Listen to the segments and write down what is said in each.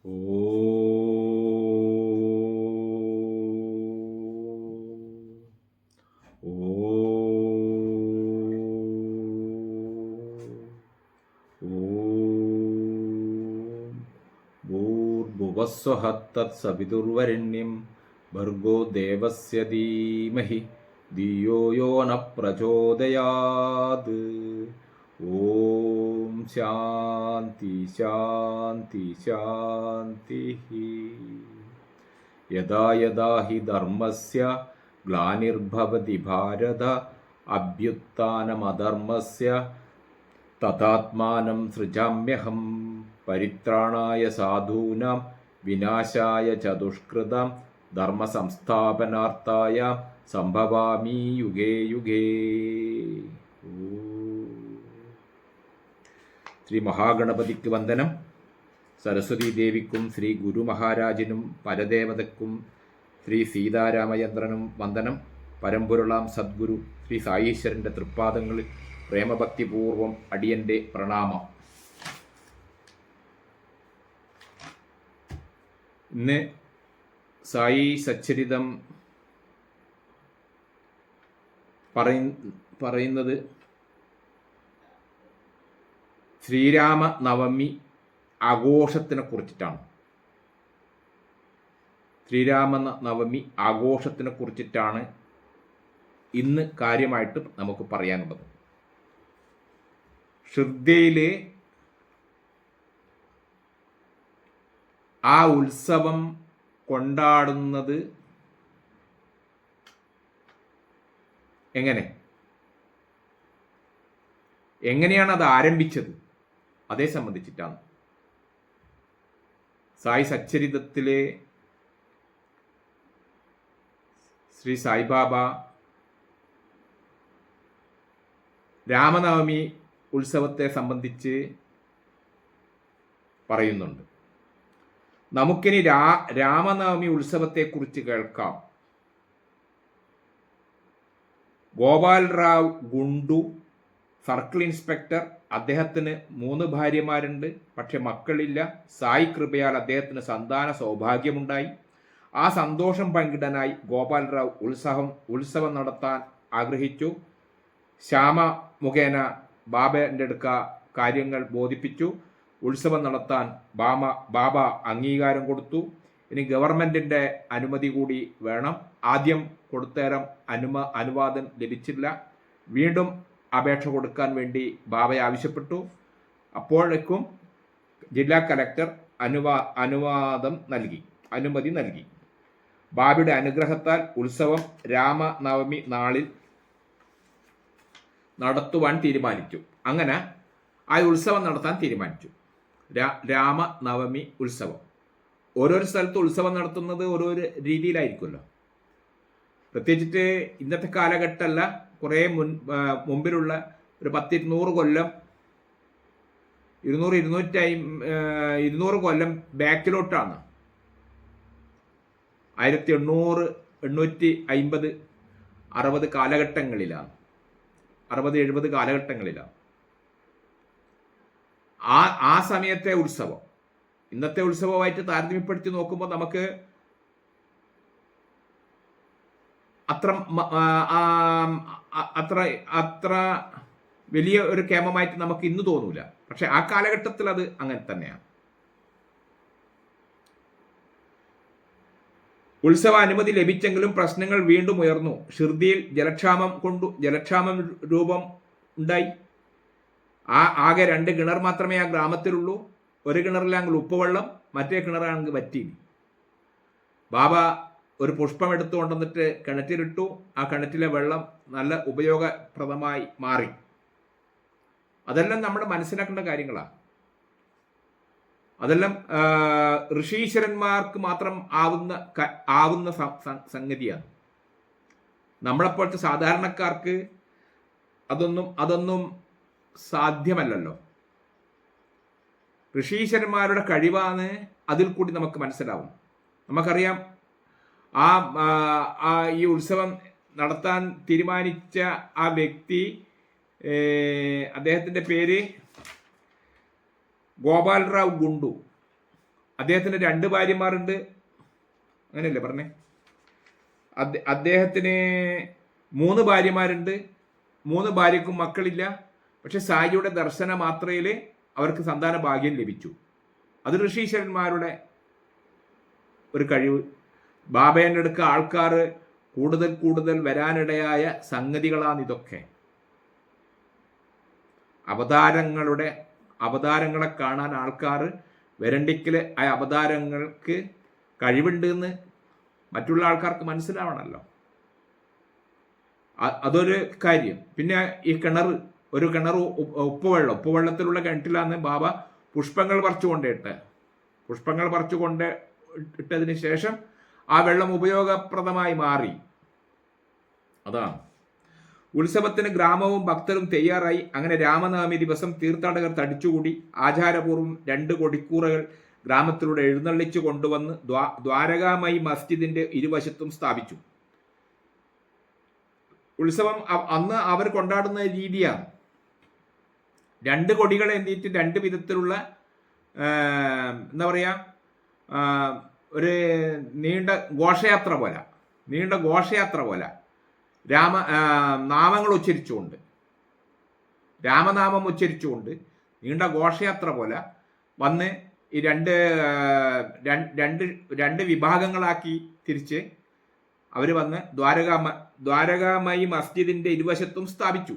ഓം ഭൂർഭുവസ്വഹ തത്സവിതുർവരെണ്യം ഭർഗോ ദേവസ്യ ധീമഹി ധിയോ യോ ന പ്രചോദയാത്. ഓം ശാന്തി ശാന്തി ശാന്തി. യദാ യദാ ഹി ധർമ്മസ്യ ഗ്ലാനിർഭവതി ഭാരത അഭ്യുത്ഥാനമധർമ്മസ്യ തഥാത്മാനം സൃജാമ്യഹം. പരിത്രാണായ സാധൂനാം വിനാശായ ച ദുഷ്കൃതാം ധർമ്മസംസ്ഥാപനാർത്ഥായ സംഭവാമി യുഗേ യുഗേ. ശ്രീ മഹാഗണപതിക്ക് വന്ദനം. സരസ്വതീ ദേവിക്കും ശ്രീ ഗുരു മഹാരാജിനും പരദേവതയ്ക്കും ശ്രീ സീതാരാമചന്ദ്രനും വന്ദനം. പരമ്പൊരുളാം സദ്ഗുരു ശ്രീ സായീശ്വരൻ്റെ തൃപ്പാദങ്ങളിൽ പ്രേമഭക്തിപൂർവം അടിയൻ്റെ പ്രണാമം. ഇന്ന് സായി സച്ചരിതം പറയുന്നത് ശ്രീരാമ നവമി ആഘോഷത്തിനെ കുറിച്ചിട്ടാണ്. ശ്രീരാമ നവമി ആഘോഷത്തിനെ കുറിച്ചിട്ടാണ് ഇന്ന് കാര്യമായിട്ട് നമുക്ക് പറയാനുള്ളത്. ഷിർദിയിലെ ആ ഉത്സവം കൊണ്ടാടുന്നത് എങ്ങനെയാണ് അത് ആരംഭിച്ചത്, അതേ സംബന്ധിച്ചിട്ടാണ്. സായി സച്ചരിതത്തിലെ ശ്രീ സായിബാബ രാമനവമി ഉത്സവത്തെ സംബന്ധിച്ച് പറയുന്നുണ്ട്. നമുക്കിനി രാമനവമി ഉത്സവത്തെക്കുറിച്ച് കേൾക്കാം. Gopal Rao Gundu, circle inspector. അദ്ദേഹത്തിന് 3 ഭാര്യമാരുണ്ട്, പക്ഷെ മക്കളില്ല. സായി കൃപയാൽ അദ്ദേഹത്തിന് സന്താന സൗഭാഗ്യമുണ്ടായി. ആ സന്തോഷം പങ്കിടാനായി ഗോപാൽ റാവ് ഉത്സവം നടത്താൻ ആഗ്രഹിച്ചു. ശ്യാമ മുഖേന ബാബയുടെ അടുക്ക കാര്യങ്ങൾ ബോധിപ്പിച്ചു. ഉത്സവം നടത്താൻ ബാബ അംഗീകാരം കൊടുത്തു. ഇനി ഗവൺമെൻറ്റിൻ്റെ അനുമതി കൂടി വേണം. ആദ്യം കൊടുത്തേരം അനുവാദം ലഭിച്ചില്ല. വീണ്ടും അപേക്ഷ കൊടുക്കാൻ വേണ്ടി ബാബയെ ആവശ്യപ്പെട്ടു. അപ്പോഴേക്കും ജില്ലാ കലക്ടർ അനുമതി നൽകി. ബാബയുടെ അനുഗ്രഹത്താൽ ഉത്സവം രാമനവമി നാളിൽ നടത്തുവാൻ തീരുമാനിച്ചു. അങ്ങനെ ആ ഉത്സവം നടത്താൻ തീരുമാനിച്ചു. രാമനവമി ഉത്സവം ഓരോരോ സ്ഥലത്ത് ഉത്സവം നടത്തുന്നത് ഓരോരോ രീതിയിലായിരിക്കുമല്ലോ. പ്രത്യേകിച്ചിട്ട് ഇന്നത്തെ കാലഘട്ടമല്ല, കുറേ മുമ്പിലുള്ള ഒരു 10-200 കൊല്ലം 200 കൊല്ലം ബാക്കിലോട്ടാണ്. 1800, 850, 60 കാലഘട്ടങ്ങളിലാണ്. 60-70 കാലഘട്ടങ്ങളിലാണ് ആ സമയത്തെ ഉത്സവം ഇന്നത്തെ ഉത്സവമായിട്ട് താരതമ്യപ്പെടുത്തി നോക്കുമ്പോൾ നമുക്ക് അത്ര വലിയ ഒരു കേമമായിട്ട് നമുക്ക് ഇന്ന് തോന്നൂല. പക്ഷെ ആ കാലഘട്ടത്തിൽ അത് അങ്ങനെ തന്നെയാണ്. ഉത്സവ അനുമതി ലഭിച്ചെങ്കിലും പ്രശ്നങ്ങൾ വീണ്ടും ഉയർന്നു. ഷിർദിയിൽ ജലക്ഷാമം രൂപം ഉണ്ടായി. ആകെ 2 കിണർ മാത്രമേ ആ ഗ്രാമത്തിലുള്ളൂ. ഒരു കിണറിലാണെങ്കിൽ ഉപ്പുവെള്ളം, മറ്റേ കിണറാണെങ്കിൽ വറ്റി. ബാബ ഒരു പുഷ്പം എടുത്തു കൊണ്ടുവന്നിട്ട് കിണറ്റിലിട്ടു. ആ കിണറ്റിലെ വെള്ളം നല്ല ഉപയോഗപ്രദമായി മാറി. അതെല്ലാം നമ്മൾ മനസ്സിലാക്കേണ്ട കാര്യങ്ങളാണ്. അതെല്ലാം ഋഷീശ്വരന്മാർക്ക് മാത്രം ആവുന്ന സംഗതിയാണ്. നമ്മളെപ്പോഴത്തെ സാധാരണക്കാർക്ക് അതൊന്നും സാധ്യമല്ലല്ലോ. ഋഷീശ്വരന്മാരുടെ കഴിവാണ് അതിൽ കൂടി നമുക്ക് മനസ്സിലാവും. നമുക്കറിയാം, ഈ ഉത്സവം നടത്താൻ തീരുമാനിച്ച ആ വ്യക്തി, അദ്ദേഹത്തിൻ്റെ പേര് ഗോപാൽ റാവ് ഗുണ്ടു. അദ്ദേഹത്തിന് 2 ഭാര്യമാരുണ്ട്, അങ്ങനെയല്ലേ പറഞ്ഞേ? അദ്ദേഹത്തിന് 3 ഭാര്യമാരുണ്ട്, 3 ഭാര്യക്കും മക്കളില്ല. പക്ഷെ സായിയുടെ ദർശന മാത്രയിൽ അവർക്ക് സന്താന ഭാഗ്യം ലഭിച്ചു. അത് ഋഷീശ്വരന്മാരുടെ ഒരു കഴിവ്. ബാബേൻ്റെ അടുക്ക് ആൾക്കാർ കൂടുതൽ കൂടുതൽ വരാനിടയായ സംഗതികളാണിതൊക്കെ. അവതാരങ്ങളെ കാണാൻ ആൾക്കാർ വരണ്ടിക്കൽ ആ അവതാരങ്ങൾക്ക് കഴിവുണ്ട് എന്ന് മറ്റുള്ള ആൾക്കാർക്ക് മനസ്സിലാവണമല്ലോ. അതൊരു കാര്യം. പിന്നെ ഈ ഒരു കിണർ ഉപ്പുവെള്ളത്തിലുള്ള കിണറ്റിലാണ് ബാബ പുഷ്പങ്ങൾ പറിച്ചു ഇട്ടതിന് ശേഷം ആ വെള്ളം ഉപയോഗപ്രദമായി മാറി. അതാണ്. ഉത്സവത്തിന് ഗ്രാമവും ഭക്തരും തയ്യാറായി. അങ്ങനെ രാമനവമി ദിവസം തീർത്ഥാടകർ തടിച്ചുകൂടി ആചാരപൂർവ്വം 2 കൊടിക്കൂറകൾ ഗ്രാമത്തിലൂടെ എഴുന്നള്ളിച്ചു കൊണ്ടുവന്ന് ദ്വാരകാമയി മസ്ജിദിന്റെ ഇരുവശത്തും സ്ഥാപിച്ചു. ഉത്സവം അന്ന് അവർ കൊണ്ടാടുന്ന രീതിയാണ്. 2 കൊടികൾ എന്തിട്ട് 2 വിധത്തിലുള്ള എന്താ പറയുക, ഒരു നീണ്ട ഘോഷയാത്ര പോലെ നാമങ്ങൾ ഉച്ചരിച്ചുകൊണ്ട്, രാമനാമം ഉച്ചരിച്ചുകൊണ്ട് നീണ്ട ഘോഷയാത്ര പോലെ വന്ന് ഈ രണ്ട് വിഭാഗങ്ങളാക്കി തിരിച്ച് അവർ വന്ന് ദ്വാരകാമയി മസ്ജിദിന്റെ ഇരുവശത്തും സ്ഥാപിച്ചു.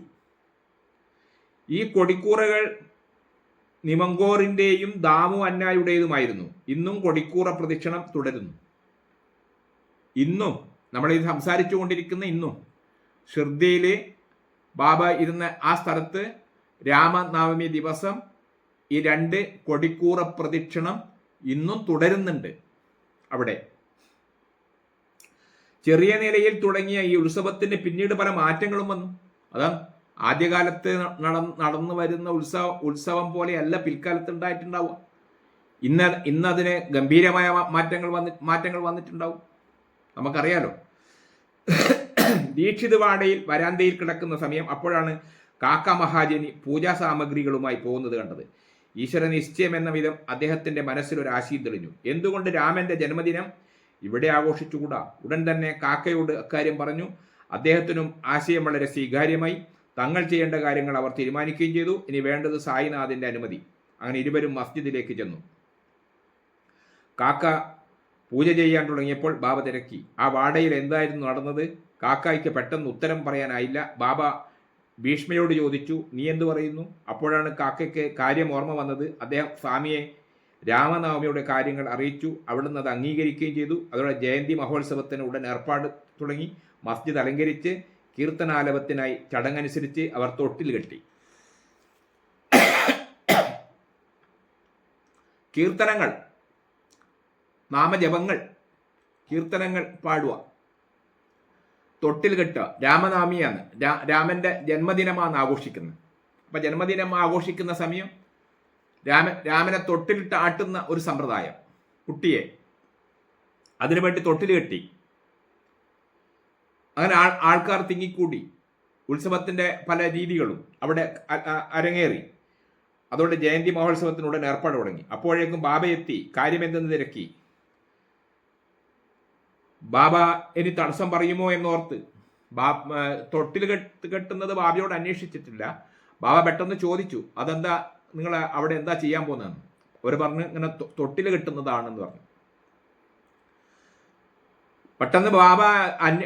ഈ കൊടിക്കൂറകൾ നിമങ്കോറിന്റെയും ദാമു അന്നായുടേതുമായിരുന്നു. ഇന്നും കൊടിക്കൂറ പ്രദക്ഷിണം തുടരുന്നു. ഇന്നും നമ്മളിത് സംസാരിച്ചു കൊണ്ടിരിക്കുന്ന ഇന്നും ഷിർദിയിൽ ബാബ ഇരുന്ന ആ സ്ഥലത്ത് രാമനവമി ദിവസം ഈ 2 കൊടിക്കൂറ പ്രദക്ഷിണം ഇന്നും തുടരുന്നുണ്ട്. അവിടെ ചെറിയ നിലയിൽ തുടങ്ങിയ ഈ ഉത്സവത്തിന് പിന്നീട് പല മാറ്റങ്ങളും വന്നു. അതാണ് ആദ്യകാലത്ത് നടന്നു വരുന്ന ഉത്സവം പോലെയല്ല പിൽക്കാലത്ത് ഉണ്ടായിട്ടുണ്ടാവുക. ഇന്നതിന് ഗംഭീരമായ മാറ്റങ്ങൾ വന്നിട്ടുണ്ടാവും. നമുക്കറിയാലോ. ദീക്ഷിത് വാടയിൽ വരാന്തയിൽ കിടക്കുന്ന സമയം അപ്പോഴാണ് കാക്ക മഹാജനി പൂജാ സാമഗ്രികളുമായി പോകുന്നത് കണ്ടത്. ഈശ്വര നിശ്ചയം എന്ന വിധം അദ്ദേഹത്തിന്റെ മനസ്സിലൊരു ആശയം തെളിഞ്ഞു. എന്തുകൊണ്ട് രാമന്റെ ജന്മദിനം ഇവിടെ ആഘോഷിച്ചുകൂടാ? ഉടൻ തന്നെ കാക്കയോട് അക്കാര്യം പറഞ്ഞു. അദ്ദേഹത്തിനും ആശയം വളരെ സ്വീകാര്യമായി. തങ്ങൾ ചെയ്യേണ്ട കാര്യങ്ങൾ അവർ തീരുമാനിക്കുകയും ചെയ്തു. ഇനി വേണ്ടത് സായിനാഥിന്റെ അനുമതി. അങ്ങനെ ഇരുവരും മസ്ജിദിലേക്ക് ചെന്നു. കാക്ക പൂജ ചെയ്യാൻ തുടങ്ങിയപ്പോൾ ബാബ തിരക്കി. ആ വാടയിൽ എന്തായിരുന്നു നടന്നത്? കാക്കായ്ക്ക് പെട്ടെന്ന് ഉത്തരം പറയാനായില്ല. ബാബ ഭീഷ്മയോട് ചോദിച്ചു, നീ എന്തു പറയുന്നു? അപ്പോഴാണ് കാക്കയ്ക്ക് കാര്യം ഓർമ്മ വന്നത്. അദ്ദേഹം സ്വാമിയെ രാമനവമിയുടെ കാര്യങ്ങൾ അറിയിച്ചു. അവിടുന്ന് അത് അംഗീകരിക്കുകയും ചെയ്തു. അതോടെ ജയന്തി മഹോത്സവത്തിന് ഉടൻ ഏർപ്പാട് തുടങ്ങി. മസ്ജിദ് അലങ്കരിച്ച് കീർത്തനാലപത്തിനായി ചടങ്ങനുസരിച്ച് അവർ തൊട്ടിൽ കെട്ടി. കീർത്തനങ്ങൾ, നാമജപങ്ങൾ, കീർത്തനങ്ങൾ പാടുക, തൊട്ടിൽ കെട്ടുക. രാമനവമിയാണ്, രാമന്റെ ജന്മദിനമാണ് ആഘോഷിക്കുന്നത്. അപ്പൊ ജന്മദിനം ആഘോഷിക്കുന്ന സമയം രാമനെ തൊട്ടിലിട്ട് ആട്ടുന്ന ഒരു സമ്പ്രദായം. കുട്ടിയെ അതിനുവേണ്ടി തൊട്ടിൽ കെട്ടി. അങ്ങനെ ആൾക്കാർ തിങ്ങിക്കൂടി. ഉത്സവത്തിന്റെ പല രീതികളും അവിടെ അരങ്ങേറി. അതുകൊണ്ട് ജയന്തി മഹോത്സവത്തിനുടൻ ഏർപ്പാട് തുടങ്ങി. അപ്പോഴേക്കും ബാബ എത്തി. കാര്യമെന്തെന്ന് തിരക്കി. ബാബ ഇനി തടസ്സം പറയുമോ എന്നോർത്ത് തൊട്ടിൽ കെട്ടുന്നത് ബാബയോട് അന്വേഷിച്ചിട്ടില്ല. ബാബ പെട്ടെന്ന് ചോദിച്ചു, അതെന്താ, നിങ്ങൾ അവിടെ എന്താ ചെയ്യാൻ പോകുന്നതെന്ന്. അവർ പറഞ്ഞു, ഇങ്ങനെ തൊട്ടിൽ കെട്ടുന്നതാണെന്ന് പറഞ്ഞു. പെട്ടെന്ന് ബാബ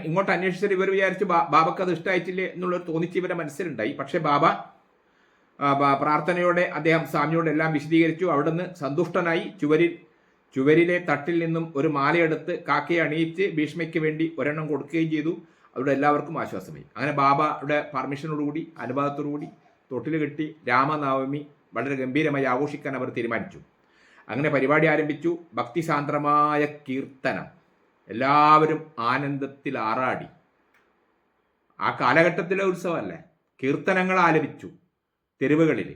ഇങ്ങോട്ട് അന്വേഷിച്ചിട്ട് ഇവർ വിചാരിച്ചു ബാബക്ക് അത് ഇഷ്ടമായിട്ടില്ലേ എന്നുള്ളൊരു തോന്നിച്ച് ഇവരെ മനസ്സിലുണ്ടായി. പക്ഷെ ബാബ പ്രാർത്ഥനയോടെ അദ്ദേഹം സ്വാമിയോട് എല്ലാം വിശദീകരിച്ചു. അവിടുന്ന് സന്തുഷ്ടനായി ചുവരിലെ തട്ടിൽ നിന്നും ഒരു മാലയെടുത്ത് കാക്കയെ അണിയിച്ച് ഭീഷ്മയ്ക്ക് വേണ്ടി ഒരെണ്ണം കൊടുക്കുകയും ചെയ്തു. അവിടെ എല്ലാവർക്കും ആശ്വാസമായി. അങ്ങനെ ബാബയുടെ പെർമിഷനോടുകൂടി അനുവാദത്തോടുകൂടി തൊട്ടിൽ കെട്ടി രാമനവമി വളരെ ഗംഭീരമായി ആഘോഷിക്കാൻ അവർ തീരുമാനിച്ചു. അങ്ങനെ പരിപാടി ആരംഭിച്ചു. ഭക്തിസാന്ദ്രമായ കീർത്തനം. എല്ലാവരും ആനന്ദത്തിൽ ആറാടി. ആ കാലഘട്ടത്തിലെ ഉത്സവമല്ലേ. കീർത്തനങ്ങൾ ആലപിച്ചു തെരുവുകളിൽ.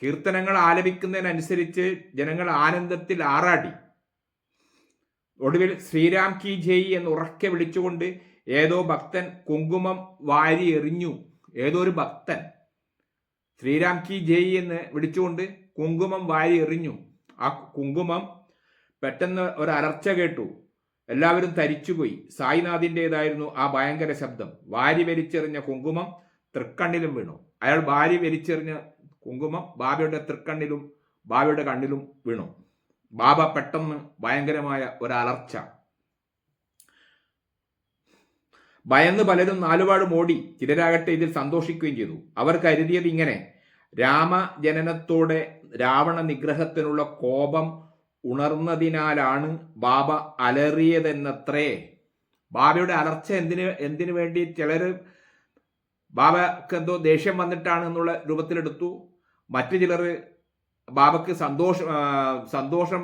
കീർത്തനങ്ങൾ ആലപിക്കുന്നതിനനുസരിച്ച് ജനങ്ങൾ ആനന്ദത്തിൽ ആറാടി. ഒടുവിൽ ശ്രീരാം കി ജയ് എന്ന് ഉറക്കെ വിളിച്ചുകൊണ്ട് ഏതോ ഭക്തൻ കുങ്കുമം വാരി എറിഞ്ഞു. ഏതോ ഒരു ഭക്തൻ ശ്രീരാം കി ജയ് എന്ന് വിളിച്ചുകൊണ്ട് കുങ്കുമം വാരി എറിഞ്ഞു. ആ കുങ്കുമം പെട്ടെന്ന് ഒരു അലർച്ച കേട്ടു. എല്ലാവരും തരിച്ചുപോയി. സായിനാഥിൻ്റെതായിരുന്നു ആ ഭയങ്കര ശബ്ദം. വാരി വലിച്ചെറിഞ്ഞ കുങ്കുമം തൃക്കണ്ണിലും വീണു. അയാൾ വാരി വലിച്ചെറിഞ്ഞ കുങ്കുമം ബാബയുടെ തൃക്കണ്ണിലും ബാബയുടെ കണ്ണിലും വീണു. ബാബ പെട്ടെന്ന് ഭയങ്കരമായ ഒരലർച്ച. ഭയന്ന് പലരും നാലുപാട് ഓടി. ചിലരാകട്ടെ ഇതിൽ സന്തോഷിക്കുകയും ചെയ്തു. അവർ കരുതിയത് ഇങ്ങനെ: രാമജനനത്തോടെ രാവണ നിഗ്രഹത്തിനുള്ള കോപം ഉണർന്നതിനാലാണ് ബാബ അലറിയതെന്നത്രേ. ബാബയുടെ അലർച്ച എന്തിനു വേണ്ടി ചിലർ ബാബക്ക് എന്തോ ദേഷ്യം വന്നിട്ടാണ് എന്നുള്ള രൂപത്തിലെടുത്തു. മറ്റു ചിലർ ബാബക്ക് സന്തോഷം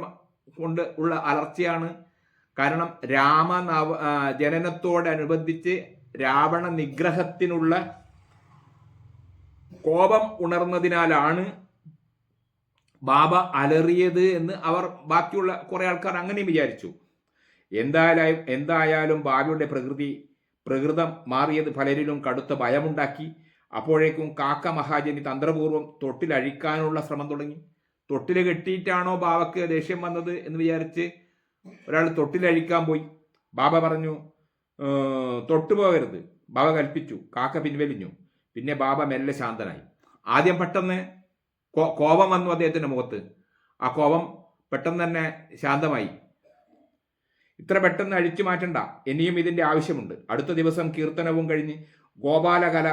കൊണ്ട് ഉള്ള അലർച്ചയാണ്. കാരണം ജനനത്തോടനുബന്ധിച്ച് രാവണ നിഗ്രഹത്തിനുള്ള കോപം ഉണർന്നതിനാലാണ് ബാബ അലറിയത് എന്ന് അവർ ബാക്കിയുള്ള കുറെ ആൾക്കാർ അങ്ങനെയും വിചാരിച്ചു. എന്തായാലും ബാബയുടെ പ്രകൃതം മാറിയത് പലരിലും കടുത്ത ഭയമുണ്ടാക്കി. അപ്പോഴേക്കും കാക്ക മഹാജനി തന്ത്രപൂർവ്വം തൊട്ടിലഴിക്കാനുള്ള ശ്രമം തുടങ്ങി. തൊട്ടിൽ കെട്ടിയിട്ടാണോ ബാബക്ക് ദേഷ്യം വന്നത് എന്ന് വിചാരിച്ച് ഒരാൾ തൊട്ടിലഴിക്കാൻ പോയി. ബാബ പറഞ്ഞു, തൊട്ടുപോകരുത്. ബാബ കൽപ്പിച്ചു. കാക്ക പിൻവലിഞ്ഞു. പിന്നെ ബാബ മെല്ലെ ശാന്തനായി. ആദ്യം പെട്ടെന്ന് കോപം വന്നു അദ്ദേഹത്തിന്റെ മുഖത്ത്. ആ കോപം പെട്ടെന്ന് തന്നെ ശാന്തമായി. ഇത്ര പെട്ടെന്ന് അഴിച്ചു മാറ്റണ്ട, ഇനിയും ഇതിന്റെ ആവശ്യമുണ്ട്. അടുത്ത ദിവസം കീർത്തനവും കഴിഞ്ഞ് ഗോപാലകല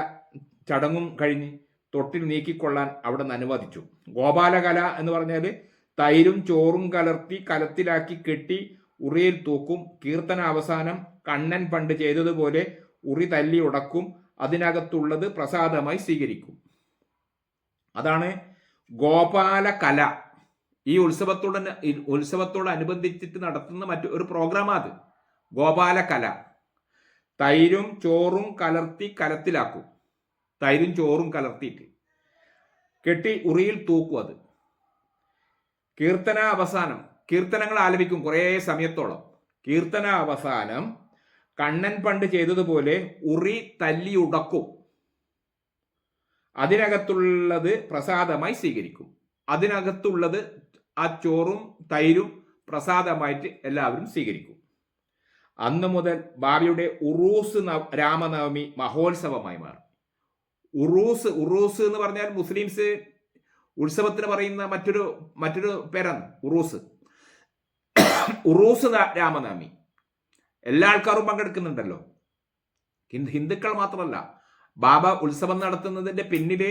ചടങ്ങും കഴിഞ്ഞ് തൊട്ടിൽ നീക്കിക്കൊള്ളാൻ അവിടെ നിന്ന് അനുവദിച്ചു. ഗോപാലകല എന്ന് പറഞ്ഞാൽ തൈരും ചോറും കലർത്തി കലത്തിലാക്കി കെട്ടി ഉറിയിൽ തൂക്കും. കീർത്തന അവസാനം കണ്ണൻ പണ്ട് ചെയ്തതുപോലെ ഉറി തല്ലി ഉടക്കും. അതിനകത്തുള്ളത് പ്രസാദമായി സ്വീകരിക്കും. അതാണ് ഗോപാലകല. ഈ ഉത്സവത്തോടനുബന്ധിച്ചിട്ട് നടത്തുന്ന ഒരു പ്രോഗ്രാമാണ് അത്. ഗോപാലകല. തൈരും ചോറും കലർത്തി കലത്തിലാക്കും. തൈരും ചോറും കലർത്തിയിട്ട് കെട്ടി ഉറിയിൽ തൂക്കും. അത് കീർത്തന അവസാനം കീർത്തനങ്ങൾ ആലപിക്കും കുറേ സമയത്തോളം. കീർത്തന അവസാനം കണ്ണൻ പണ്ട് ചെയ്തതുപോലെ ഉറി തല്ലി ഉടക്കും. അതിനകത്തുള്ളത് പ്രസാദമായി സ്വീകരിക്കും. അതിനകത്തുള്ളത് ആ ചോറും തൈരും പ്രസാദമായിട്ട് എല്ലാവരും സ്വീകരിക്കും. അന്നു മുതൽ ബാബയുടെ ഉറൂസ് രാമനവമി മഹോത്സവമായി മാറി. ഉറൂസ് എന്ന് പറഞ്ഞാൽ മുസ്ലിംസ് ഉത്സവത്തിന് പറയുന്ന മറ്റൊരു പേരാണ് ഉറൂസ് രാമനവമി. എല്ലാ ആൾക്കാരും പങ്കെടുക്കുന്നുണ്ടല്ലോ. ഹിന്ദുക്കൾ മാത്രമല്ല. ബാബ ഉത്സവം നടത്തുന്നതിന്റെ പിന്നിലെ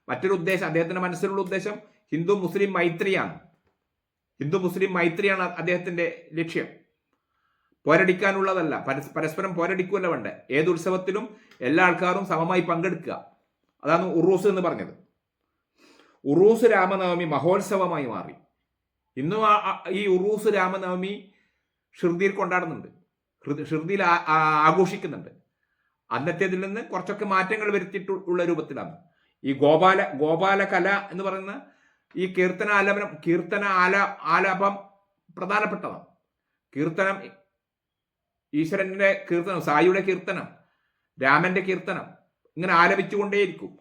മറ്റൊരു ഉദ്ദേശം, അദ്ദേഹത്തിന്റെ മനസ്സിലുള്ള ഉദ്ദേശം ഹിന്ദു മുസ്ലിം മൈത്രിയാണ്. അദ്ദേഹത്തിന്റെ ലക്ഷ്യം. പോരടിക്കാനുള്ളതല്ല, പരസ്പരം പോരടിക്കുമല്ല വേണ്ട. ഏത് ഉത്സവത്തിലും എല്ലാ ആൾക്കാരും സമമായി പങ്കെടുക്കുക. അതാണ് ഉറൂസ് എന്ന് പറഞ്ഞത്. ഉറൂസ് രാമനവമി മഹോത്സവമായി മാറി. ഇന്നും ഈ ഉറൂസ് രാമനവമി ഷിർദിയിൽ കൊണ്ടാടുന്നുണ്ട്, ഷിർദിയിൽ ആഘോഷിക്കുന്നുണ്ട്. അന്നത്തേതിൽ നിന്ന് കുറച്ചൊക്കെ മാറ്റങ്ങൾ വരുത്തിയിട്ടുള്ള രൂപത്തിലാണ്. ഈ ഗോപാലകല എന്ന് പറയുന്ന ഈ കീർത്തന ആലാപം പ്രധാനപ്പെട്ടതാണ്. കീർത്തനം ഈശ്വരന്റെ കീർത്തനം, സായിയുടെ കീർത്തനം, രാമന്റെ കീർത്തനം ഇങ്ങനെ ആലപിച്ചുകൊണ്ടേയിരിക്കും.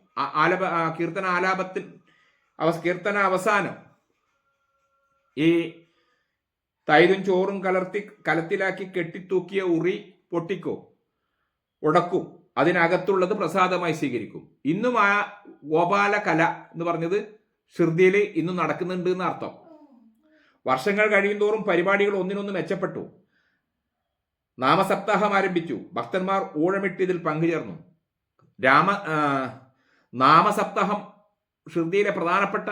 കീർത്തന അവസാനം ഈ തൈരും ചോറും കലർത്തി കലത്തിലാക്കി കെട്ടിത്തൂക്കിയ ഉറി പൊട്ടിക്കോ ഉടക്കും. അതിനകത്തുള്ളത് പ്രസാദമായി സ്വീകരിക്കും. ഇന്നും ആ ഗോപാലകല എന്ന് പറഞ്ഞത് ഷിർദിയിൽ ഇന്നും നടക്കുന്നുണ്ട് എന്ന് അർത്ഥം. വർഷങ്ങൾ കഴിയുന്തോറും പരിപാടികൾ ഒന്നിനൊന്ന് മെച്ചപ്പെട്ടു. നാമസപ്താഹം ആരംഭിച്ചു. ഭക്തന്മാർ ഊഴമിട്ട് ഇതിൽ പങ്കുചേർന്നു. നാമസപ്താഹം ഷിർദിയിലെ പ്രധാനപ്പെട്ട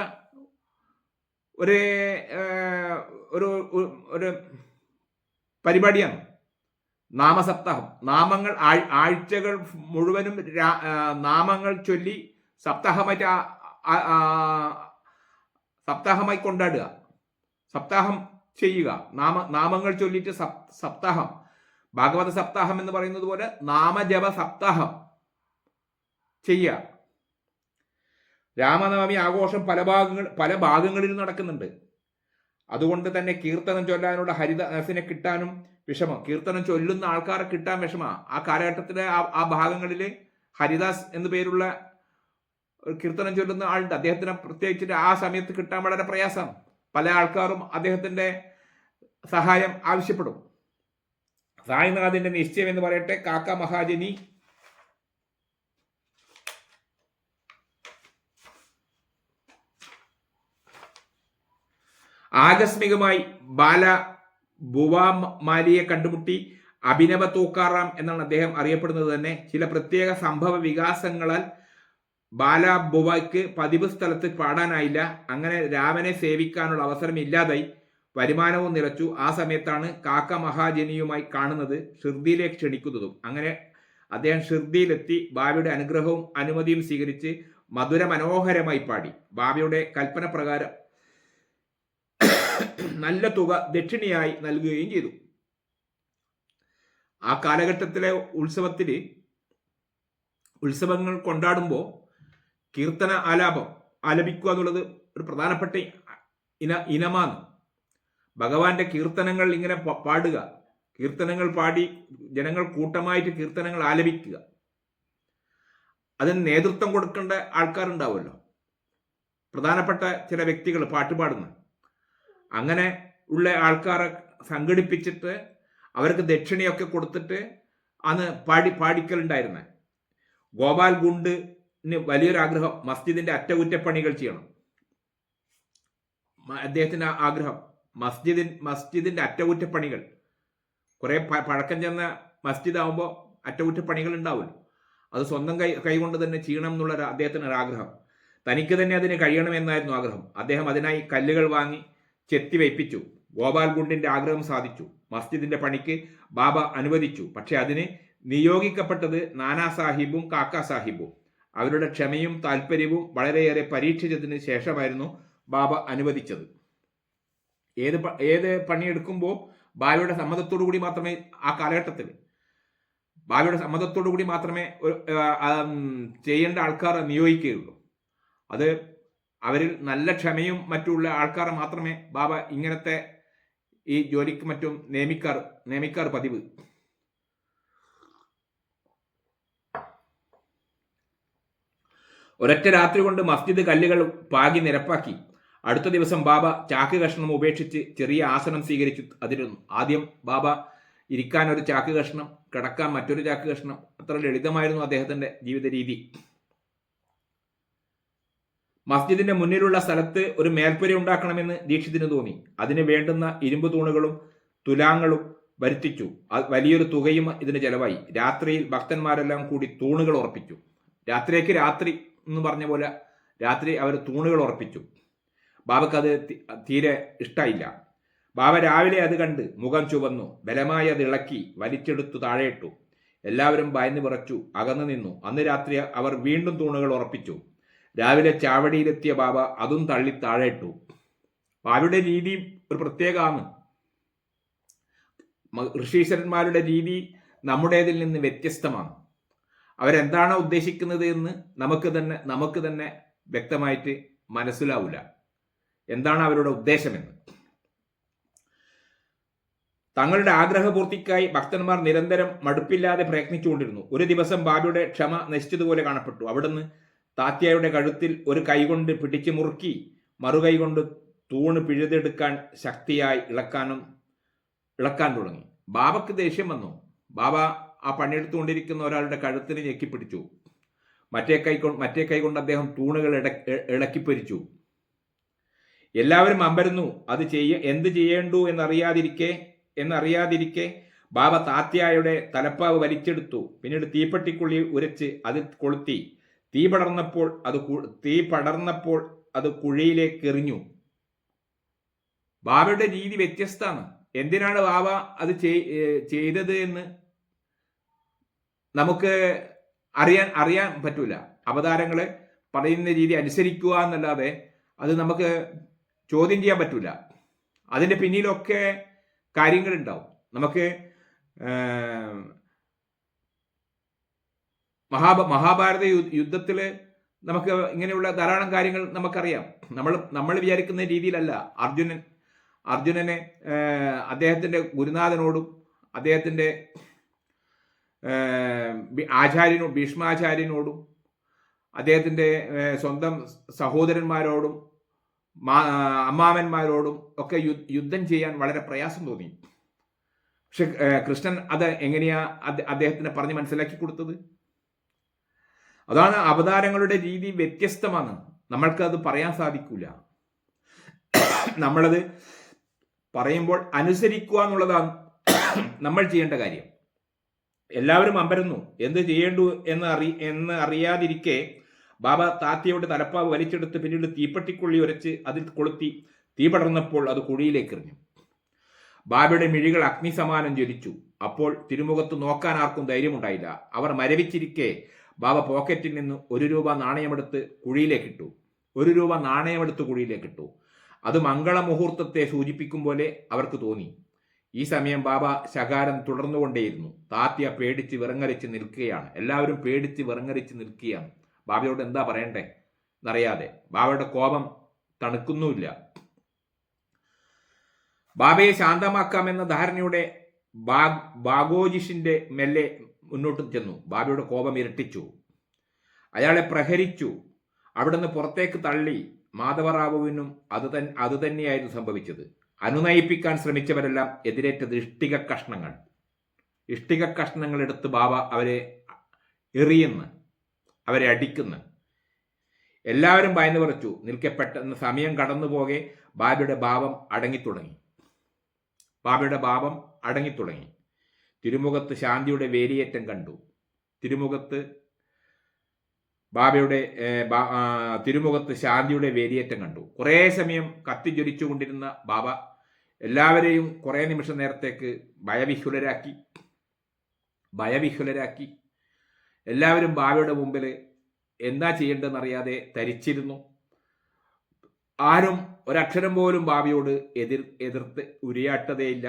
ഒരു പരിപാടിയാണ് നാമസപ്താഹം. നാമങ്ങൾ ആഴ്ചകൾ മുഴുവനും നാമങ്ങൾ ചൊല്ലി സപ്താഹമായി കൊണ്ടാടുക, സപ്താഹം ചെയ്യുക. നാമങ്ങൾ ചൊല്ലിയിട്ട് സപ്താഹം, ഭാഗവത സപ്താഹം എന്ന് പറയുന്നത് പോലെ നാമജപ സപ്താഹം ചെയ്യുക. രാമനവമി ആഘോഷം പല ഭാഗങ്ങളിൽ നടക്കുന്നുണ്ട്. അതുകൊണ്ട് തന്നെ കീർത്തനം ചൊല്ലാനുള്ള ഹരിദാസിനെ കിട്ടാനും വിഷമം. കീർത്തനം ചൊല്ലുന്ന ആൾക്കാരെ കിട്ടാൻ വിഷമമാണ്. ആ കാലഘട്ടത്തിലെ ആ ഭാഗങ്ങളിൽ ഹരിദാസ് എന്നു പേരുള്ള കീർത്തനം ചൊല്ലുന്ന ആളുണ്ട്. അദ്ദേഹത്തിന് പ്രത്യേകിച്ചിട്ട് ആ സമയത്ത് കിട്ടാൻ വളരെ പ്രയാസം. പല ആൾക്കാരും അദ്ദേഹത്തിന്റെ സഹായം ആവശ്യപ്പെടും. സായിനാഥിന്റെ നിശ്ചയം എന്ന് പറയട്ടെ, കാക്ക മഹാജനി ആകസ്മികമായി ബാല ബുവാമാലിയെ കണ്ടുമുട്ടി. അഭിനവ തൂക്കാറാം എന്നാണ് അദ്ദേഹം അറിയപ്പെടുന്നത് തന്നെ. ചില പ്രത്യേക സംഭവ വികാസങ്ങളാൽ ബാല ബുവയ്ക്ക് പതിവ് സ്ഥലത്ത് പാടാനായില്ല. അങ്ങനെ രാമനെ സേവിക്കാനുള്ള അവസരം ഇല്ലാതായി. വരുമാനവും നിലച്ചു. ആ സമയത്താണ് കാക്ക മഹാജനിയുമായി കാണുന്നത്, ഷിർദിയിലേക്ക് ക്ഷണിക്കുന്നതും. അങ്ങനെ അദ്ദേഹം ഷിർദിയിലെത്തി ബാബയുടെ അനുഗ്രഹവും അനുമതിയും സ്വീകരിച്ച് മധുര മനോഹരമായി പാടി. ബാബയുടെ കൽപ്പന പ്രകാരം നല്ല തുക ദക്ഷിണയായി നൽകുകയും ചെയ്തു. ആ കാലഘട്ടത്തിലെ ഉത്സവങ്ങൾ കൊണ്ടാടുമ്പോൾ കീർത്തന ആലപിക്കുക എന്നുള്ളത് ഒരു പ്രധാനപ്പെട്ട ഇനമാണ്. ഭഗവാന്റെ കീർത്തനങ്ങൾ ഇങ്ങനെ പാടുക, കീർത്തനങ്ങൾ പാടി ജനങ്ങൾ കൂട്ടമായിട്ട് കീർത്തനങ്ങൾ ആലപിക്കുക. അതിന് നേതൃത്വം കൊടുക്കേണ്ട ആൾക്കാരുണ്ടാവുമല്ലോ, പ്രധാനപ്പെട്ട ചില വ്യക്തികൾ പാട്ടുപാടുന്നു. അങ്ങനെ ഉള്ള ആൾക്കാരെ സംഘടിപ്പിച്ചിട്ട് അവർക്ക് ദക്ഷിണയൊക്കെ കൊടുത്തിട്ട് അന്ന് പാടിക്കലുണ്ടായിരുന്നെ. ഗോപാൽ ഗുണ്ടിന് വലിയൊരു ആഗ്രഹം, മസ്ജിദിന്റെ അറ്റകുറ്റപ്പണികൾ ചെയ്യണം. അദ്ദേഹത്തിന്റെ ആഗ്രഹം മസ്ജിദിന്റെ അറ്റകുറ്റപ്പണികൾ, കുറെ പഴക്കം ചെന്ന മസ്ജിദ് ആവുമ്പോൾ അറ്റകുറ്റപ്പണികൾ ഉണ്ടാവുമല്ലോ, അത് സ്വന്തം കൈകൊണ്ട് തന്നെ ചെയ്യണം എന്നുള്ള അദ്ദേഹത്തിന് ഒരു ആഗ്രഹം. തനിക്ക് തന്നെ അതിന് കഴിയണമെന്നായിരുന്നു ആഗ്രഹം. അദ്ദേഹം അതിനായി കല്ലുകൾ വാങ്ങി ചെത്തി വയ്പ്പിച്ചു. ഗോപാൽ ഗുണ്ടിന്റെ ആഗ്രഹം സാധിച്ചു. മസ്ജിദിന്റെ പണിക്ക് ബാബ അനുവദിച്ചു. പക്ഷെ അതിന് നിയോഗിക്കപ്പെട്ടത് നാനാ സാഹിബും കാക്ക സാഹിബും. അവരുടെ ക്ഷമയും താല്പര്യവും വളരെയേറെ പരീക്ഷിച്ചതിന് ശേഷമായിരുന്നു ബാബ അനുവദിച്ചത്. ഏത് പണിയെടുക്കുമ്പോൾ ബാബയുടെ സമ്മതത്തോടു കൂടി മാത്രമേ ആ കാലഘട്ടത്തിൽ ബാബയുടെ സമ്മതത്തോടു കൂടി മാത്രമേ ചെയ്യേണ്ട ആൾക്കാർ നിയോഗിക്കുകയുള്ളൂ. അത് അവരിൽ നല്ല ക്ഷമയും മറ്റുള്ള ആൾക്കാരെ മാത്രമേ ബാബ ഇങ്ങനത്തെ ഈ ജോലിക്ക് മറ്റും നിയമിക്കാർ പതിവ്. ഒരൊറ്റ രാത്രി കൊണ്ട് മസ്ജിദ് കല്ലുകൾ പാകി നിരപ്പാക്കി. അടുത്ത ദിവസം ബാബ ചാക്ക് കഷ്ണം ഉപേക്ഷിച്ച് ചെറിയ ആസനം സ്വീകരിച്ചു അതിരുന്നു. ആദ്യം ബാബ ഇരിക്കാൻ ഒരു ചാക്ക് കഷ്ണം, കിടക്കാൻ മറ്റൊരു ചാക്ക് കഷ്ണം. അത്ര ലളിതമായിരുന്നു അദ്ദേഹത്തിന്റെ ജീവിത രീതി. മസ്ജിദിന്റെ മുന്നിലുള്ള സ്ഥലത്ത് ഒരു മേൽപ്പുര ഉണ്ടാക്കണമെന്ന് ദീക്ഷിതിന് തോന്നി. അതിന് വേണ്ടുന്ന ഇരുമ്പ് തൂണുകളും തുലാങ്ങളും വരുത്തിച്ചു. വലിയൊരു തുകയും ഇതിന് ചെലവായി. രാത്രിയിൽ ഭക്തന്മാരെല്ലാം കൂടി തൂണുകൾ ഉറപ്പിച്ചു. രാത്രിക്ക് രാത്രി എന്ന് പറഞ്ഞ പോലെ രാത്രി അവർ തൂണുകൾ ഉറപ്പിച്ചു. ബാബക്ക് അത് തീരെ ഇഷ്ടമായില്ല. ബാബ രാവിലെ അത് കണ്ട് മുഖം ചുവന്നു. ബലമായി അത് ഇളക്കി വലിച്ചെടുത്തു താഴെയിട്ടു. എല്ലാവരും ഭയന്ന് വിറച്ചു, അകന്നു നിന്നു. അന്ന് രാത്രി അവർ വീണ്ടും തൂണുകൾ ഉറപ്പിച്ചു. രാവിലെ ചാവടിയിലെത്തിയ ബാബ അതും തള്ളി താഴെയിട്ടു. ബാബയുടെ രീതി ഒരു പ്രത്യേകമാണ്. ഋഷീശ്വരന്മാരുടെ രീതി നമ്മുടേതിൽ നിന്ന് വ്യത്യസ്തമാണ്. അവരെന്താണോ ഉദ്ദേശിക്കുന്നത് എന്ന് നമുക്ക് തന്നെ വ്യക്തമായിട്ട് മനസ്സിലാവില്ല എന്താണ് അവരുടെ ഉദ്ദേശമെന്ന്. തങ്ങളുടെ ആഗ്രഹപൂർത്തിക്കായി ഭക്തന്മാർ നിരന്തരം മടുപ്പില്ലാതെ പ്രയത്നിച്ചുകൊണ്ടിരുന്നു. ഒരു ദിവസം ബാബയുടെ ക്ഷമ നശിച്ചതുപോലെ കാണപ്പെട്ടു. അവിടുന്ന് താത്യായുടെ കഴുത്തിൽ ഒരു കൈകൊണ്ട് പിടിച്ചു മുറുക്കി മറുകൈ കൊണ്ട് തൂണ് പിഴുതെടുക്കാൻ ശക്തിയായി ഇളക്കാൻ തുടങ്ങി. ബാബക്ക് ദേഷ്യം വന്നു. ബാബ ആ പണിയെടുത്തുകൊണ്ടിരിക്കുന്ന ഒരാളുടെ കഴുത്തിന് ഞെക്കിപ്പിടിച്ചു. മറ്റേ കൈ കൊണ്ട് അദ്ദേഹം തൂണുകൾ ഇളക്കിപ്പൊരിച്ചു. എല്ലാവരും അമ്പരന്നു. എന്ത് ചെയ്യേണ്ടു എന്നറിയാതിരിക്കെ ബാബ താത്യായുടെ തലപ്പാവ് വലിച്ചെടുത്തു. പിന്നീട് തീപ്പെട്ടിക്കുള്ളി ഉരച്ച് അതിൽ കൊളുത്തി. തീ പടർന്നപ്പോൾ അത് കുഴിയിലേക്ക് എറിഞ്ഞു. ബാബയുടെ രീതി വ്യത്യസ്തമാണ്. എന്തിനാണ് ബാബ അത് ചെയ്തത് എന്ന് നമുക്ക് അറിയാൻ പറ്റൂല. അവതാരങ്ങളെ പറയുന്ന രീതി അനുസരിക്കുക എന്നല്ലാതെ അത് നമുക്ക് ചോദ്യം ചെയ്യാൻ പറ്റൂല. അതിന്റെ പിന്നിലൊക്കെ കാര്യങ്ങളുണ്ടാവും. നമുക്ക് മഹാഭാരത യുദ്ധത്തിൽ നമുക്ക് ഇങ്ങനെയുള്ള ധാരാളം കാര്യങ്ങൾ നമുക്കറിയാം. നമ്മൾ വിചാരിക്കുന്ന രീതിയിലല്ല അർജുനനെ അദ്ദേഹത്തിന്റെ ഗുരുനാഥനോടും അദ്ദേഹത്തിന്റെ ഭീഷ്മാചാര്യനോടും അദ്ദേഹത്തിന്റെ സ്വന്തം സഹോദരന്മാരോടും അമ്മാവന്മാരോടും ഒക്കെ യുദ്ധം ചെയ്യാൻ വളരെ പ്രയാസം തോന്നി. പക്ഷെ കൃഷ്ണൻ അത് എങ്ങനെയാ അദ്ദേഹത്തിന് പറഞ്ഞ് മനസ്സിലാക്കി കൊടുത്തത്? അതാണ് അവതാരങ്ങളുടെ രീതി വ്യത്യസ്തമാണ്. നമ്മൾക്കത് പറയാൻ സാധിക്കൂല. നമ്മളത് പറയുമ്പോൾ അനുസരിക്കുക എന്നുള്ളതാണ് നമ്മൾ ചെയ്യേണ്ട കാര്യം. എല്ലാവരും അമ്പരന്നു. എന്ത് ചെയ്യേണ്ടു എന്ന് അറിയാതിരിക്കെ ബാബ താത്തയുടെ തലപ്പാവ് വലിച്ചെടുത്ത് പിന്നീട് തീപ്പെട്ടിക്കുള്ളി ഉരച്ച് അതിൽ കൊളുത്തി തീ പടർന്നപ്പോൾ അത് കുഴിയിലേക്ക് എറിഞ്ഞു. ബാബയുടെ മിഴികൾ അഗ്നിസമാനം ജ്വലിച്ചു. അപ്പോൾ തിരുമുഖത്ത് നോക്കാൻ ആർക്കും ധൈര്യമുണ്ടായില്ല. അവർ മരവിച്ചിരിക്കെ ബാബ പോക്കറ്റിൽ നിന്ന് 1 രൂപ നാണയമെടുത്ത് കുഴിയിലേക്കിട്ടു. 1 രൂപ നാണയമെടുത്ത് കുഴിയിലേക്കിട്ടു. അത് മംഗളമുഹൂർത്തത്തെ സൂചിപ്പിക്കും പോലെ അവർക്ക് തോന്നി. ഈ സമയം ബാബ ശകാരം തുടർന്നുകൊണ്ടേയിരുന്നു. താത്യ പേടിച്ച് വിറങ്ങലിച്ച് നിൽക്കുകയാണ്. എല്ലാവരും പേടിച്ച് വിറങ്ങലിച്ച് നിൽക്കുകയാണ്. ബാബയോട് എന്താ പറയണ്ടേ എന്നറിയാതെ. ബാബയുടെ കോപം തണുക്കുന്നുമില്ല. ബാബയെ ശാന്തമാക്കാമെന്ന ധാരണയോടെ ബാഗോജിഷിന്റെ മെല്ലെ മുന്നോട്ട് ചെന്നു. ബാബയുടെ കോപം ഇരട്ടിച്ചു. അയാളെ പ്രഹരിച്ചു. അവിടുന്ന് പുറത്തേക്ക് തള്ളി. മാധവറാവുവിനും അത് തന്നെയായിരുന്നു സംഭവിച്ചത്. അനുനയിപ്പിക്കാൻ ശ്രമിച്ചവരെല്ലാം എതിരേറ്റത് ഇഷ്ടിക കഷ്ണങ്ങൾ എടുത്ത് ബാബ അവരെ എറിയുന്നു, അവരെ അടിക്കുന്നു. എല്ലാവരും ഭയന്നു പറിച്ചു നിൽക്കെ പെട്ടെന്ന് സമയം കടന്നുപോകെ ബാബയുടെ ഭാവം അടങ്ങിത്തുടങ്ങി. തിരുമുഖത്ത് ശാന്തിയുടെ വേലിയേറ്റം കണ്ടു. തിരുമുഖത്ത് ശാന്തിയുടെ വേലിയേറ്റം കണ്ടു. കുറേ സമയം കത്തിജ്വലിച്ചുകൊണ്ടിരുന്ന ബാബ എല്ലാവരെയും കുറേ നിമിഷ നേരത്തേക്ക് ഭയവിഹുലരാക്കി. എല്ലാവരും ബാബയുടെ മുമ്പിൽ എന്താ ചെയ്യേണ്ടതെന്നറിയാതെ തരിച്ചിരുന്നു. ആരും ഒരക്ഷരം പോലും ബാബയോട് എതിർത്ത് ഉരിയാട്ടതേയില്ല.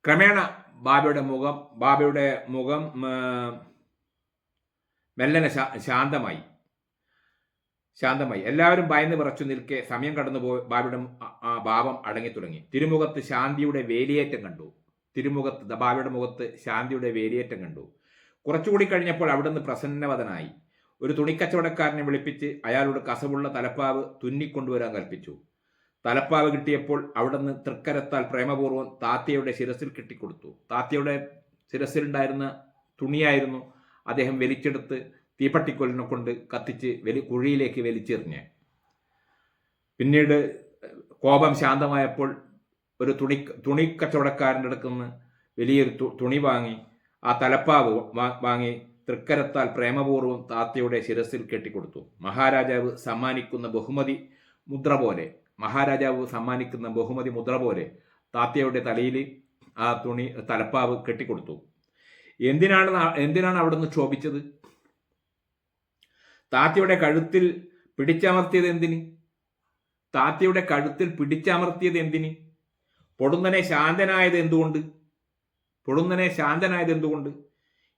ക്രമേണ ബാബയുടെ മുഖം മെല്ലനെ ശാന്തമായി. എല്ലാവരും ഭയന്ന് വിറച്ചു നിൽക്കെ സമയം കടന്നുപോയി ബാബയുടെ ഭാവം അടങ്ങിത്തുടങ്ങി. തിരുമുഖത്ത് ശാന്തിയുടെ വേലിയേറ്റം കണ്ടു. ബാബയുടെ മുഖത്ത് ശാന്തിയുടെ വേലിയേറ്റം കണ്ടു. കുറച്ചുകൂടി കഴിഞ്ഞപ്പോൾ അവിടുന്ന് പ്രസന്നവദനായി. ഒരു തുണിക്കച്ചവടക്കാരനെ വിളിപ്പിച്ച് അയാളോട് കസവുള്ള തലപ്പാവ് തുന്നിക്കൊണ്ടുവരാൻ കൽപ്പിച്ചു. തലപ്പാവ് കിട്ടിയപ്പോൾ അവിടുന്ന് തൃക്കരത്താൽ പ്രേമപൂർവ്വം താത്തയുടെ ശിരസിൽ കെട്ടിക്കൊടുത്തു. താത്തയുടെ ശിരസിലുണ്ടായിരുന്ന തുണിയായിരുന്നു അദ്ദേഹം വലിച്ചെടുത്ത് തീപ്പട്ടിക്കൊല്ലിനെ കൊണ്ട് കത്തിച്ച് കുഴിയിലേക്ക് വലിച്ചെറിഞ്ഞ്. പിന്നീട് കോപം ശാന്തമായപ്പോൾ ഒരു തുണിക്കച്ചവടക്കാരൻ്റെ അടുത്ത് നിന്ന് വലിയൊരു തുണി വാങ്ങി ആ തലപ്പാവ് വാങ്ങി തൃക്കരത്താൽ പ്രേമപൂർവ്വം താത്തയുടെ ശിരസിൽ കെട്ടിക്കൊടുത്തു. മഹാരാജാവ് സമ്മാനിക്കുന്ന ബഹുമതി മുദ്ര പോലെ താത്തയുടെ തലയിൽ ആ തലപ്പാവ് കെട്ടിക്കൊടുത്തു. എന്തിനാണ് അവിടുന്ന് ക്ഷോഭിച്ചത്? താത്തയുടെ കഴുത്തിൽ പിടിച്ചമർത്തിയത് എന്തിന്? പൊടുന്നനെ ശാന്തനായത് എന്തുകൊണ്ട്?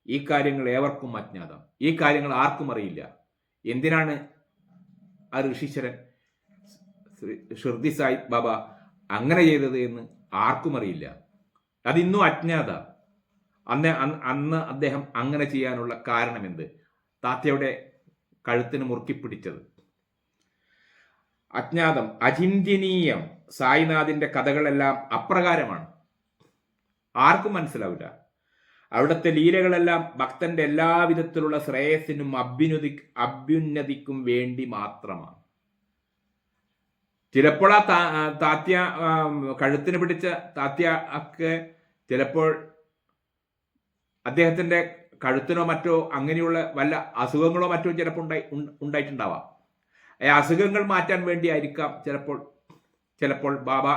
ഈ കാര്യങ്ങൾ ഏവർക്കും അജ്ഞാതം. ഈ കാര്യങ്ങൾ ആർക്കും അറിയില്ല. എന്തിനാണ് ആ ഋഷീശ്വരൻ ഷിർദി സാഹിബ് ബാബ അങ്ങനെ ചെയ്തത് എന്ന് ആർക്കും അറിയില്ല. അതിന്നും അജ്ഞാത. അന്ന് അദ്ദേഹം അങ്ങനെ ചെയ്യാനുള്ള കാരണമെന്ത്? താത്തയുടെ കഴുത്തിന് മുറുക്കിപ്പിടിച്ചത് അജ്ഞാതം, അചിന്യനീയം. സായിനാഥിന്റെ കഥകളെല്ലാം അപ്രകാരമാണ്. ആർക്കും മനസ്സിലാവില്ല. അവിടുത്തെ ലീലകളെല്ലാം ഭക്തന്റെ എല്ലാവിധത്തിലുള്ള ശ്രേയസ്സിനും അഭ്യുന്നതിക്കും വേണ്ടി മാത്രമാണ്. ചിലപ്പോൾ ആ താത്യ കഴുത്തിന് പിടിച്ച താത്യ ഒക്കെ ചിലപ്പോൾ അദ്ദേഹത്തിന്റെ കഴുത്തിനോ മറ്റോ അങ്ങനെയുള്ള വല്ല അസുഖങ്ങളോ മറ്റോ ചിലപ്പോൾ ഉണ്ടായിട്ടുണ്ടാവാം. ഈ അസുഖങ്ങൾ മാറ്റാൻ വേണ്ടിയായിരിക്കാം ചിലപ്പോൾ ബാബ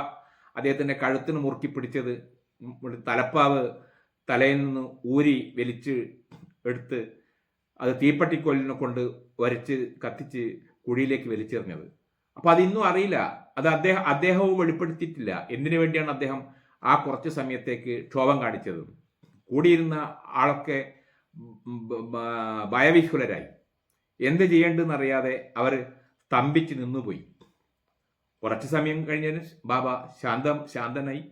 അദ്ദേഹത്തിന്റെ കഴുത്തിന് മുറുക്കി പിടിച്ചത്. തലപ്പാവ് തലയിൽ നിന്ന് ഊരി വലിച്ച് എടുത്ത് അത് തീപ്പട്ടിക്കൊല്ലിനെ കൊണ്ട് വരച്ച് കത്തിച്ച് കുഴിയിലേക്ക് വലിച്ചെറിഞ്ഞത്. അപ്പൊ അതിന്നും അറിയില്ല. അത് അദ്ദേഹവും വെളിപ്പെടുത്തിയിട്ടില്ല. എന്തിനു വേണ്ടിയാണ് അദ്ദേഹം ആ കുറച്ച് സമയത്തേക്ക് ക്ഷോഭം കാണിച്ചത്? കൂടിയിരുന്ന ആളൊക്കെ ഭയവിഹുലരായി. എന്ത് ചെയ്യേണ്ടെന്നറിയാതെ അവർ സ്തംഭിച്ച് നിന്നുപോയി. കുറച്ച് സമയം കഴിഞ്ഞതിന് ബാബ ശാന്തനായി.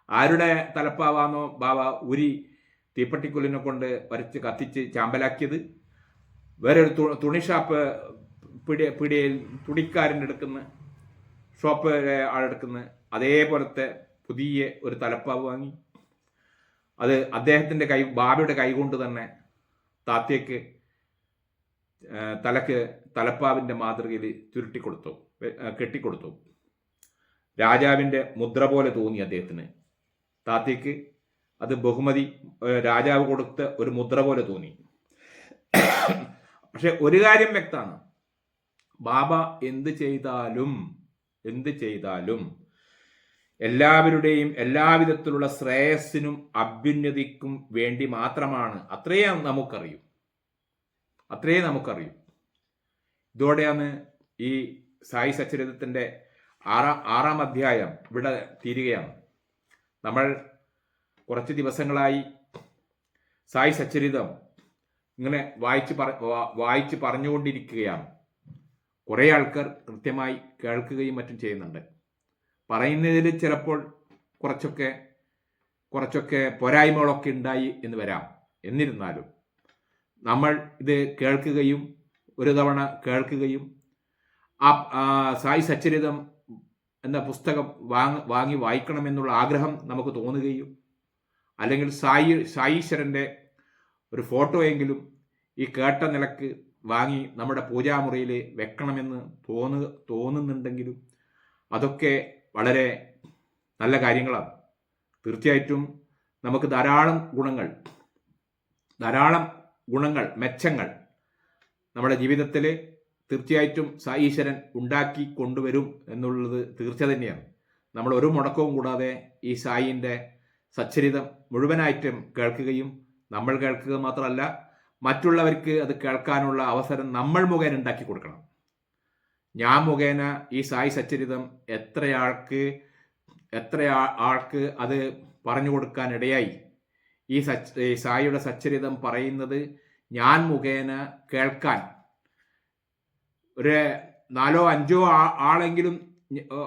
ആരുടെ തലപ്പാവാണോ ബാബ ഉരി തീപ്പട്ടിക്കൊല്ലിനെ കൊണ്ട് വരച്ച് കത്തിച്ച് ചാമ്പലാക്കിയത്? വേറെ ഒരു തുണി ഷാപ്പ് പിടിയിൽ തുണിക്കാരൻ്റെ അടുക്കുന്ന ഷോപ്പിലെ ആളെടുക്കുന്ന അതേപോലത്തെ പുതിയ ഒരു തലപ്പാവ് വാങ്ങി അത് അദ്ദേഹത്തിൻ്റെ ബാബയുടെ കൈ കൊണ്ട് തന്നെ താത്തയ്ക്ക് തലപ്പാവിൻ്റെ മാതൃകയിൽ ചുരുട്ടിക്കൊടുത്തു, കെട്ടിക്കൊടുത്തു. രാജാവിൻ്റെ മുദ്ര പോലെ തോന്നി അദ്ദേഹത്തിന്. താത്തയ്ക്ക് അത് ബഹുമതി രാജാവ് കൊടുത്ത ഒരു മുദ്ര പോലെ തോന്നി. പക്ഷെ ഒരു കാര്യം വ്യക്തമാണ്, ബാബ എന്ത് ചെയ്താലും എല്ലാവരുടെയും എല്ലാവിധത്തിലുള്ള ശ്രേയസ്സിനും അഭ്യുന്നതിക്കും വേണ്ടി മാത്രമാണ്. അത്രയേ നമുക്കറിയൂ. ഇതോടെയാണ് ഈ സായി സച്ചരിതത്തിൻ്റെ ആറാം അധ്യായം ഇവിടെ തീരുകയാണ്. നമ്മൾ കുറച്ച് ദിവസങ്ങളായി സായി സച്ചരിതം ഇങ്ങനെ വായിച്ച് പറഞ്ഞുകൊണ്ടിരിക്കുകയാണ്. കുറേ ആൾക്കാർ കൃത്യമായി കേൾക്കുകയും മറ്റും ചെയ്യുന്നുണ്ട്. പറയുന്നതിൽ ചിലപ്പോൾ കുറച്ചൊക്കെ പോരായ്മകളൊക്കെ ഉണ്ടായി എന്ന് വരാം. എന്നിരുന്നാലും നമ്മൾ ഇത് കേൾക്കുകയും ഒരു തവണ കേൾക്കുകയും സായി സച്ചരിതം എന്ന പുസ്തകം വാങ്ങി വായിക്കണമെന്നുള്ള ആഗ്രഹം നമുക്ക് തോന്നുകയും അല്ലെങ്കിൽ സായീശ്വരൻ്റെ ഒരു ഫോട്ടോയെങ്കിലും ഈ കേട്ട നിലക്ക് വാങ്ങി നമ്മുടെ പൂജാമുറിയിൽ വെക്കണമെന്ന് തോന്നുന്നുണ്ടെങ്കിലും അതൊക്കെ വളരെ നല്ല കാര്യങ്ങളാണ്. തീർച്ചയായിട്ടും നമുക്ക് ധാരാളം മെച്ചങ്ങൾ നമ്മുടെ ജീവിതത്തിൽ തീർച്ചയായിട്ടും സായീശ്വരൻ ഉണ്ടാക്കി കൊണ്ടുവരും എന്നുള്ളത് തീർച്ച തന്നെയാണ്. നമ്മൾ ഒരു മുടക്കവും കൂടാതെ ഈ സായിൻ്റെ സച്ചരിതം മുഴുവനായിട്ടും കേൾക്കുകയും നമ്മൾ കേൾക്കുക മാത്രമല്ല മറ്റുള്ളവർക്ക് അത് കേൾക്കാനുള്ള അവസരം നമ്മൾ മുഖേന ഉണ്ടാക്കി കൊടുക്കണം. ഞാൻ മുഖേന ഈ സായി സച്ചരിതം എത്ര ആൾക്ക് അത് പറഞ്ഞു കൊടുക്കാൻ ഇടയായി. ഈ സായിയുടെ സച്ചരിതം പറയുന്നത് ഞാൻ മുഖേന കേൾക്കാൻ ഒരു 4 or 5 ആളെങ്കിലും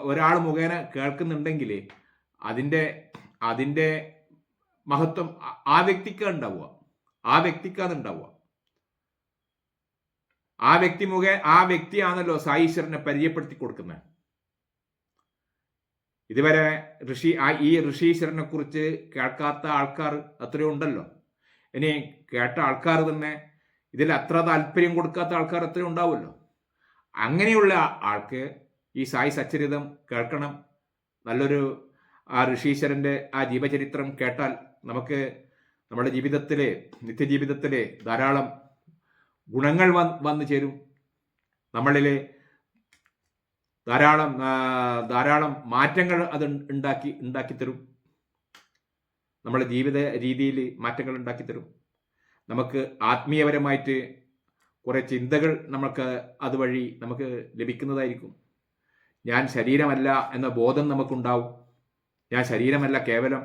ഒരാൾ മുഖേന കേൾക്കുന്നുണ്ടെങ്കിൽ അതിൻ്റെ മഹത്വം ആ വ്യക്തിക്കാണ് ഉണ്ടാവുക. ആ വ്യക്തിയാണല്ലോ സായീശ്വരനെ പരിചയപ്പെടുത്തി കൊടുക്കുന്നത്. ഇതുവരെ ഈ ഋഷീശ്വരനെ കുറിച്ച് കേൾക്കാത്ത ആൾക്കാർ അത്രയും ഉണ്ടല്ലോ. ഇനി കേട്ട ആൾക്കാർ തന്നെ ഇതിൽ അത്ര താല്പര്യം കൊടുക്കാത്ത ആൾക്കാർ അത്രയും ഉണ്ടാവുമല്ലോ. അങ്ങനെയുള്ള ആൾക്ക് ഈ സായി സച്ചരിതം കേൾക്കണം. നല്ലൊരു ആ ഋഷീശ്വരൻ്റെ ആ ജീവചരിത്രം കേട്ടാൽ നമുക്ക് നമ്മുടെ നിത്യജീവിതത്തിലെ ധാരാളം ഗുണങ്ങൾ വന്നു ചേരും. നമ്മളിലെ ധാരാളം മാറ്റങ്ങൾ അത് ഉണ്ടാക്കി തരും. നമ്മുടെ ജീവിത രീതിയിൽ മാറ്റങ്ങൾ ഉണ്ടാക്കി തരും. നമുക്ക് ആത്മീയപരമായിട്ട് കുറേ ചിന്തകൾ അതുവഴി നമുക്ക് ലഭിക്കുന്നതായിരിക്കും. ഞാൻ ശരീരമല്ല എന്ന ബോധം നമുക്കുണ്ടാവും. ഞാൻ ശരീരമല്ല, കേവലം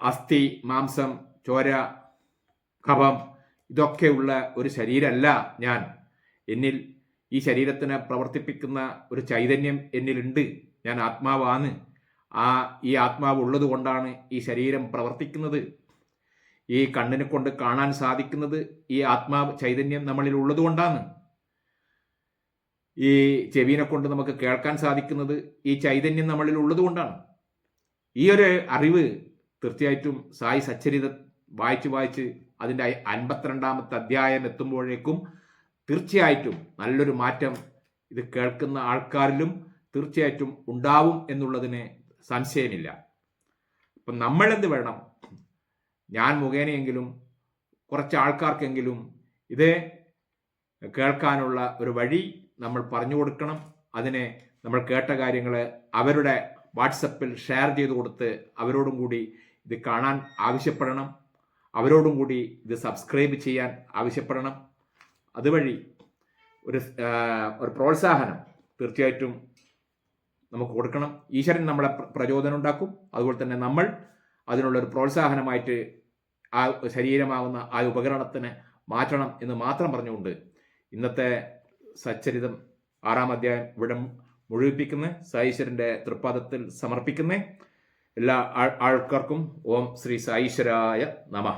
അസ്ഥി, മാംസം, ചോര, കഫം ഇതൊക്കെയുള്ള ഒരു ശരീരമല്ല ഞാൻ. എന്നിൽ ഈ ശരീരത്തിനെ പ്രവർത്തിപ്പിക്കുന്ന ഒരു ചൈതന്യം എന്നിലുണ്ട്. ഞാൻ ആത്മാവാണ്. ഈ ആത്മാവ് ഉള്ളത് കൊണ്ടാണ് ഈ ശരീരം പ്രവർത്തിക്കുന്നത്. ഈ കണ്ണിനെ കൊണ്ട് കാണാൻ സാധിക്കുന്നത് ഈ ആത്മാവ് ചൈതന്യം നമ്മളിൽ ഉള്ളത് കൊണ്ടാണ്. ഈ ചെവിനെ കൊണ്ട് നമുക്ക് കേൾക്കാൻ സാധിക്കുന്നത് ഈ ചൈതന്യം നമ്മളിൽ ഉള്ളത് കൊണ്ടാണ്. ഈ ഒരു അറിവ് തീർച്ചയായിട്ടും സായി സച്ചരിതം വായിച്ച് അതിൻ്റെ 52ാമത്തെ അധ്യായം എത്തുമ്പോഴേക്കും തീർച്ചയായിട്ടും നല്ലൊരു മാറ്റം ഇത് കേൾക്കുന്ന ആൾക്കാരിലും തീർച്ചയായിട്ടും ഉണ്ടാവും എന്നുള്ളതിന് സംശയമില്ല. അപ്പം നമ്മളെന്ത് വേണം? ഞാൻ മുഖേനയെങ്കിലും കുറച്ച് ആൾക്കാർക്കെങ്കിലും ഇത് കേൾക്കാനുള്ള ഒരു വഴി നമ്മൾ പറഞ്ഞു കൊടുക്കണം. അതിനെ നമ്മൾ കേട്ട കാര്യങ്ങൾ അവരുടെ വാട്സപ്പിൽ ഷെയർ ചെയ്ത് കൊടുത്ത് അവരോടും കൂടി ഇത് കാണാൻ ആവശ്യപ്പെടണം. അവരോടും കൂടി ഇത് സബ്സ്ക്രൈബ് ചെയ്യാൻ ആവശ്യപ്പെടണം. അതുവഴി ഒരു പ്രോത്സാഹനം തീർച്ചയായിട്ടും നമുക്ക് കൊടുക്കണം. ഈശ്വരൻ നമ്മളെ പ്രചോദനം ഉണ്ടാക്കും. അതുപോലെ തന്നെ നമ്മൾ അതിനുള്ളൊരു പ്രോത്സാഹനമായിട്ട് ആ ശരീരമാകുന്ന ആ ഉപകരണത്തിന് മാറ്റണം എന്ന് മാത്രം പറഞ്ഞുകൊണ്ട് ഇന്നത്തെ സച്ചരിതം 6ാം അധ്യായം ഇവിടെ മുഴുവിപ്പിക്കുന്ന സായീശ്വരൻ്റെ തൃപ്പാദത്തിൽ സമർപ്പിക്കുന്ന എല്ലാ ആൾക്കാർക്കും ഓം ശ്രീ സായീശ്വരായ നമഃ.